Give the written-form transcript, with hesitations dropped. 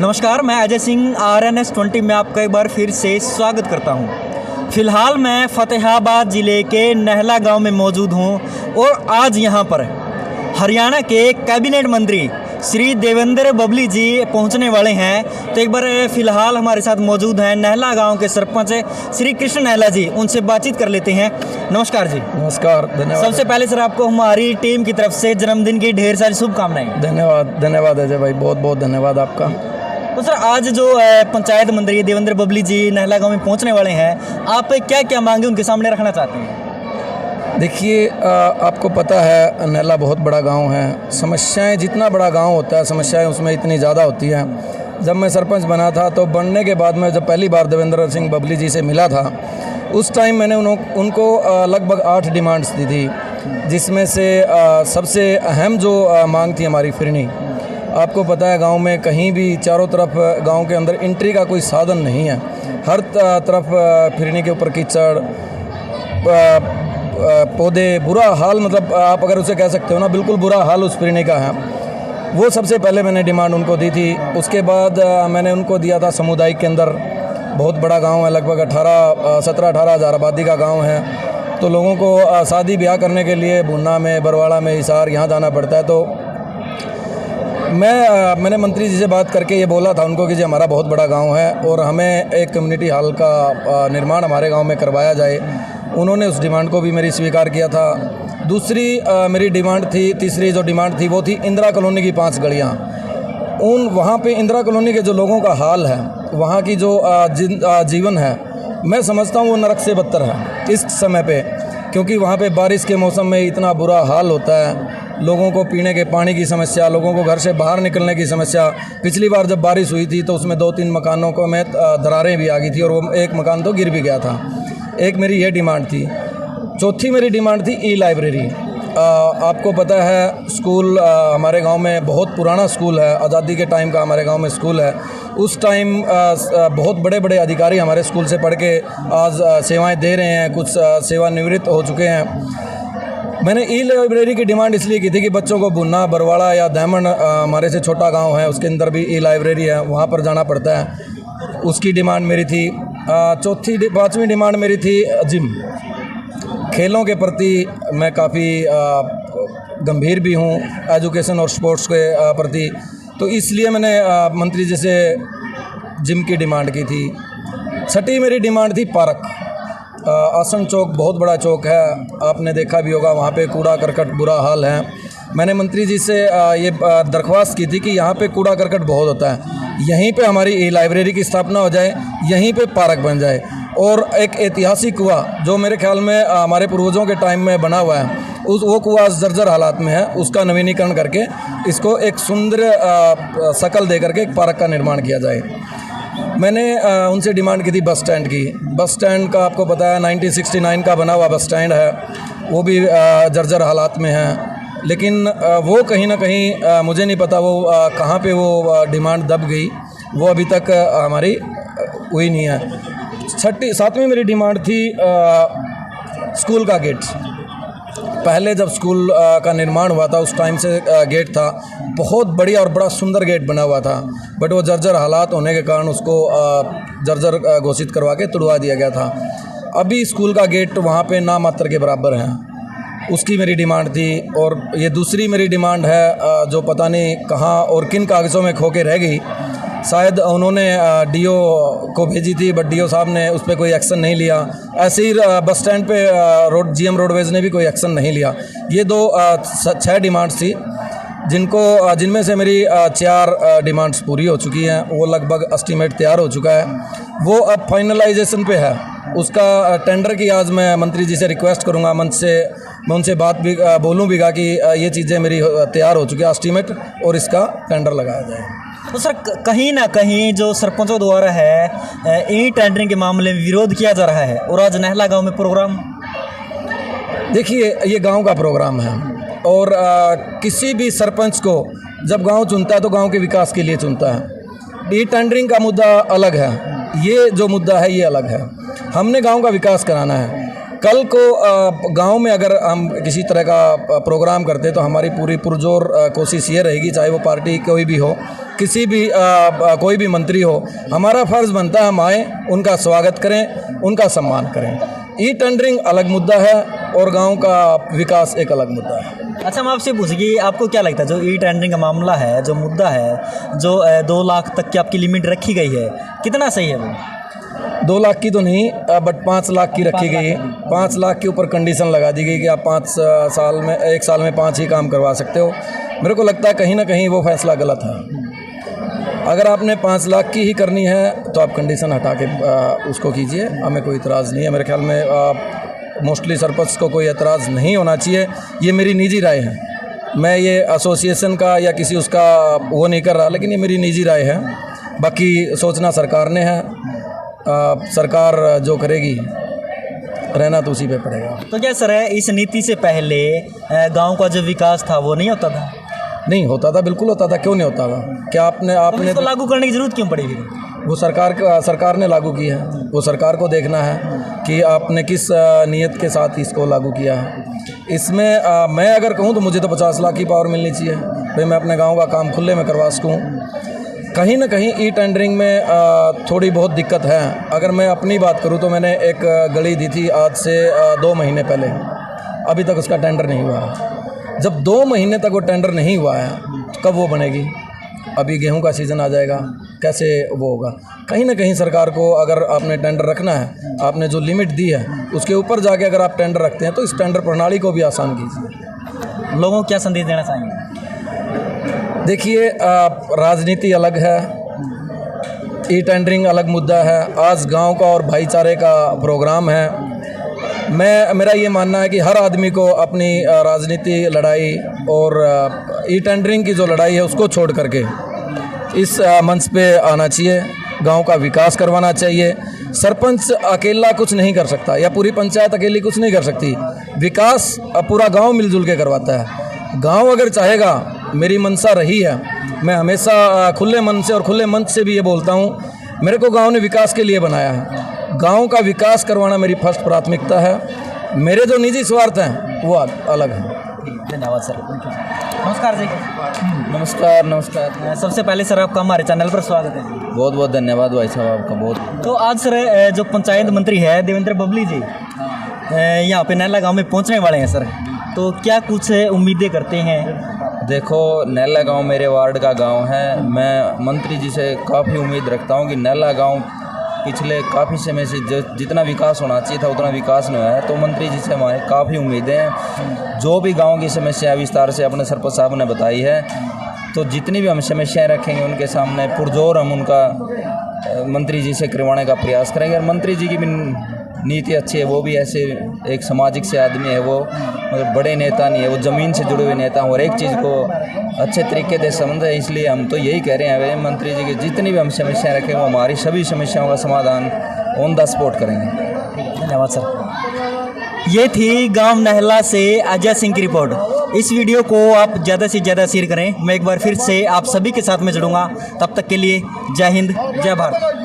नमस्कार, मैं अजय सिंह RNS20 में आपका एक बार फिर से स्वागत करता हूं। फ़िलहाल मैं फ़तेहाबाद ज़िले के नहला गांव में मौजूद हूं और आज यहां पर हरियाणा के कैबिनेट मंत्री श्री देवेंद्र बबली जी पहुंचने वाले हैं। तो एक बार फ़िलहाल हमारे साथ मौजूद हैं नहला गांव के सरपंच श्री कृष्ण नहला जी, उनसे बातचीत कर लेते हैं। नमस्कार जी। नमस्कार, धन्यवाद। सबसे पहले सर आपको हमारी टीम की तरफ से जन्मदिन की ढेर सारी शुभकामनाएं। धन्यवाद अजय भाई, बहुत बहुत धन्यवाद आपका। तो सर आज जो पंचायत मंत्री देवेंद्र बबली जी नहला गांव में पहुंचने वाले हैं, आप क्या क्या मांगे उनके सामने रखना चाहते हैं? देखिए, आपको पता है नहला बहुत बड़ा गांव है। समस्याएं, जितना बड़ा गांव होता है समस्याएं उसमें इतनी ज़्यादा होती हैं। जब मैं सरपंच बना था तो बनने के बाद में जब पहली बार देवेंद्र सिंह बबली जी से मिला था, उस टाइम मैंने उनको लगभग 8 डिमांड्स दी थी, जिसमें से सबसे अहम जो मांग थी हमारी फिरनी। आपको पता है गांव में कहीं भी चारों तरफ गांव के अंदर एंट्री का कोई साधन नहीं है। हर तरफ फिरनी के ऊपर कीचड़, पौधे, बुरा हाल, मतलब आप अगर उसे कह सकते हो ना, बिल्कुल बुरा हाल उस फिरनी का है। वो सबसे पहले मैंने डिमांड उनको दी थी। उसके बाद मैंने उनको दिया था सामुदायिक केंद्र। बहुत बड़ा गांव है, लगभग 17-18 हज़ार आबादी का गांव है। तो लोगों को शादी ब्याह करने के लिए भुन्ना में, बरवाड़ा में, हिसार यहाँ जाना पड़ता है। तो मैंने मंत्री जी से बात करके ये बोला था उनको कि जी हमारा बहुत बड़ा गांव है और हमें एक कम्युनिटी हॉल का निर्माण हमारे गांव में करवाया जाए। उन्होंने उस डिमांड को भी मेरी स्वीकार किया था। दूसरी मेरी डिमांड थी, तीसरी जो डिमांड थी वो थी इंदिरा कॉलोनी की 5 गलियाँ। वहाँ पे इंदिरा कॉलोनी के जो लोगों का हाल है, वहाँ की जो जीवन है, मैं समझता हूँ वो नरक से बदतर है इस समय पे, क्योंकि वहाँ पे बारिश के मौसम में इतना बुरा हाल होता है। लोगों को पीने के पानी की समस्या, लोगों को घर से बाहर निकलने की समस्या। पिछली बार जब बारिश हुई थी तो उसमें 2-3 मकानों को में दरारें भी आ गई थी और वो एक मकान तो गिर भी गया था। एक मेरी ये डिमांड थी। चौथी मेरी डिमांड थी ई-लाइब्रेरी। आपको पता है स्कूल हमारे गांव में बहुत पुराना स्कूल है, आज़ादी के टाइम का हमारे गांव में स्कूल है। उस टाइम बहुत बड़े बड़े अधिकारी हमारे स्कूल से पढ़ के आज सेवाएं दे रहे हैं, कुछ सेवानिवृत्त हो चुके हैं। मैंने ई-लाइब्रेरी की डिमांड इसलिए की थी कि बच्चों को भुन्ना, बरवाड़ा या दमन, हमारे से छोटा गांव है उसके अंदर भी ई-लाइब्रेरी है, वहाँ पर जाना पड़ता है। उसकी डिमांड मेरी थी। 5वीं डिमांड मेरी थी जिम। खेलों के प्रति मैं काफ़ी गंभीर भी हूँ, एजुकेशन और स्पोर्ट्स के प्रति, तो इसलिए मैंने मंत्री जी से जिम की डिमांड की थी। 6ठी मेरी डिमांड थी पार्क। आसन चौक बहुत बड़ा चौक है, आपने देखा भी होगा, वहाँ पे कूड़ा करकट बुरा हाल है। मैंने मंत्री जी से ये दरख्वास्त की थी कि यहाँ पे कूड़ा करकट बहुत होता है, यहीं पे हमारी ई-लाइब्रेरी की स्थापना हो जाए, यहीं पे पार्क बन जाए और एक ऐतिहासिक कुआं जो मेरे ख्याल में हमारे पूर्वजों के टाइम में बना हुआ है, वो कुआं जर्जर हालात में है, उसका नवीनीकरण करके इसको एक सुंदर शक्ल दे करके एक पार्क का निर्माण किया जाए। मैंने उनसे डिमांड की थी बस स्टैंड की। बस स्टैंड का आपको पता है 1969 का बना हुआ बस स्टैंड है, वो भी जर्जर हालात में है। लेकिन वो कहीं ना कहीं मुझे नहीं पता वो कहाँ पे वो डिमांड दब गई, वो अभी तक हमारी हुई नहीं है। 7वीं मेरी डिमांड थी स्कूल का गेट। पहले जब स्कूल का निर्माण हुआ था उस टाइम से गेट था, बहुत बढ़िया और बड़ा सुंदर गेट बना हुआ था, बट वो जर्जर हालात होने के कारण उसको जर्जर घोषित करवा के तुड़वा दिया गया था। अभी स्कूल का गेट वहाँ पे नामात्र के बराबर है, उसकी मेरी डिमांड थी। और ये दूसरी मेरी डिमांड है जो पता नहीं कहाँ और किन कागज़ों में खो के रह गई। शायद उन्होंने डीओ को भेजी थी, बट डीओ साहब ने उस पर कोई एक्शन नहीं लिया। ऐसे ही बस स्टैंड पे जीएम रोडवेज ने भी कोई एक्शन नहीं लिया। ये 6 डिमांड्स थी जिनमें से मेरी 4 डिमांड्स पूरी हो चुकी हैं। वो लगभग एस्टीमेट तैयार हो चुका है, वो अब फाइनलाइजेशन पे है। उसका टेंडर की आज मैं मंत्री जी से रिक्वेस्ट करूंगा, मंच से मैं उनसे बात भी बोलूँ भी कि ये चीज़ें मेरी तैयार हो चुकी है एस्टीमेट, और इसका टेंडर लगाया जाए। तो सर कहीं ना कहीं जो सरपंचों द्वारा है ई टेंडरिंग के मामले में विरोध किया जा रहा है, और आज नहला गांव में प्रोग्राम, देखिए ये गांव का प्रोग्राम है और किसी भी सरपंच को जब गांव चुनता है तो गांव के विकास के लिए चुनता है। ई टेंडरिंग का मुद्दा अलग है, ये जो मुद्दा है ये अलग है। हमने गांव का विकास कराना है। कल को गांव में अगर हम किसी तरह का प्रोग्राम करते तो हमारी पूरी पुरजोर कोशिश ये रहेगी, चाहे वो पार्टी कोई भी हो, किसी भी कोई भी मंत्री हो, हमारा फ़र्ज़ बनता है हम आएँ, उनका स्वागत करें, उनका सम्मान करें। ई टेंडरिंग अलग मुद्दा है और गांव का विकास एक अलग मुद्दा है। अच्छा, हम आपसे पूछेंगे, आपको क्या लगता है जो ई टेंडरिंग का मामला है, जो मुद्दा है, जो 2 लाख तक की आपकी लिमिट रखी गई है, कितना सही है वो? 2 लाख की तो नहीं, बट 5 लाख की रखी गई है। 5 लाख के ऊपर कंडीशन लगा दी गई कि आप 1 साल में 5 ही काम करवा सकते हो। मेरे को लगता है कहीं ना कहीं वो फैसला गलत है। अगर आपने 5 लाख की ही करनी है तो आप कंडीशन हटा के उसको कीजिए, हमें कोई इतराज़ नहीं है। मेरे ख्याल में मोस्टली सरपंच को कोई एतराज़ नहीं होना चाहिए, ये मेरी निजी राय है। मैं ये एसोसिएशन का या किसी उसका वो नहीं कर रहा, लेकिन ये मेरी निजी राय है। बाकी सोचना सरकार ने है, सरकार जो करेगी रहना तो उसी पे पड़ेगा। तो क्या सर है, इस नीति से पहले गांव का जो विकास था वो नहीं होता था? नहीं होता था, बिल्कुल होता था, क्यों नहीं होता था? क्या आपने इसको लागू करने की जरूरत क्यों पड़ी फिर? वो सरकार ने लागू की है, वो सरकार को देखना है कि आपने किस नीयत के साथ इसको लागू किया है। इसमें मैं अगर कहूँ तो मुझे तो 50 लाख की पावर मिलनी चाहिए भाई, मैं अपने गांव का काम खुले में करवा सकूँ। कहीं ना कहीं ई टेंडरिंग में थोड़ी बहुत दिक्कत है। अगर मैं अपनी बात करूँ तो मैंने एक गली दी थी आज से 2 महीने पहले, अभी तक उसका टेंडर नहीं हुआ है। जब 2 महीने तक वो टेंडर नहीं हुआ है तो कब वो बनेगी? अभी गेहूं का सीज़न आ जाएगा, कैसे वो होगा? कहीं ना कहीं सरकार को अगर आपने टेंडर रखना है, आपने जो लिमिट दी है उसके ऊपर जाके अगर आप टेंडर रखते हैं तो इस टेंडर प्रणाली को भी आसान कीजिए। लोगों को क्या संदेश देना चाहेंगे? देखिए, राजनीति अलग है, ई टेंडरिंग अलग मुद्दा है। आज गांव का और भाईचारे का प्रोग्राम है। मेरा ये मानना है कि हर आदमी को अपनी राजनीति लड़ाई और ई टेंडरिंग की जो लड़ाई है उसको छोड़ करके इस मंच पे आना चाहिए, गांव का विकास करवाना चाहिए। सरपंच अकेला कुछ नहीं कर सकता या पूरी पंचायत अकेली कुछ नहीं कर सकती, विकास पूरा गांव मिलजुल के करवाता है। गांव अगर चाहेगा, मेरी मंशा रही है, मैं हमेशा खुले मन से और खुले मंच से भी ये बोलता हूँ, मेरे को गांव ने विकास के लिए बनाया है। गांव का विकास करवाना मेरी फर्स्ट प्राथमिकता है। मेरे जो निजी स्वार्थ हैं वो अलग हैं। धन्यवाद सर। नमस्कार जी। नमस्कार। सबसे पहले सर आपका हमारे चैनल पर स्वागत है। बहुत बहुत धन्यवाद भाई साहब आपका बहुत। तो आज सर जो पंचायत मंत्री है देवेंद्र बबली जी यहाँ पे नैला गांव में पहुंचने वाले हैं सर, तो क्या कुछ उम्मीदें करते हैं? देखो, नैला गांव मेरे वार्ड का गांव है। मैं मंत्री जी से काफ़ी उम्मीद रखता हूं कि नैला गांव पिछले काफ़ी समय से जितना विकास होना चाहिए था उतना विकास नहीं हुआ है, तो मंत्री जी से हमारे काफ़ी उम्मीदें हैं। जो भी गांव की समस्या विस्तार से अपने सरपंच साहब ने बताई है, तो जितनी भी हम समस्याएं रखेंगे उनके सामने पुरजोर हम उनका मंत्री जी से करवाने का प्रयास करेंगे। और मंत्री जी की भी नीति अच्छी है, वो भी ऐसे एक सामाजिक से आदमी है, वो मतलब बड़े नेता नहीं है, वो ज़मीन से जुड़े हुए नेता हैं और एक चीज़ को अच्छे तरीके से समझ है। इसलिए हम तो यही कह रहे हैं मंत्री जी की जितनी भी हम समस्याएं रखेंगे वो हमारी सभी समस्याओं का समाधान ऑन द स्पॉट करेंगे। धन्यवाद सर। ये थी गांव नहला से अजय सिंह की रिपोर्ट। इस वीडियो को आप ज़्यादा से ज़्यादा शेयर करें। मैं एक बार फिर से आप सभी के साथ में जुड़ूंगा। तब तक के लिए जय हिंद, जय भारत।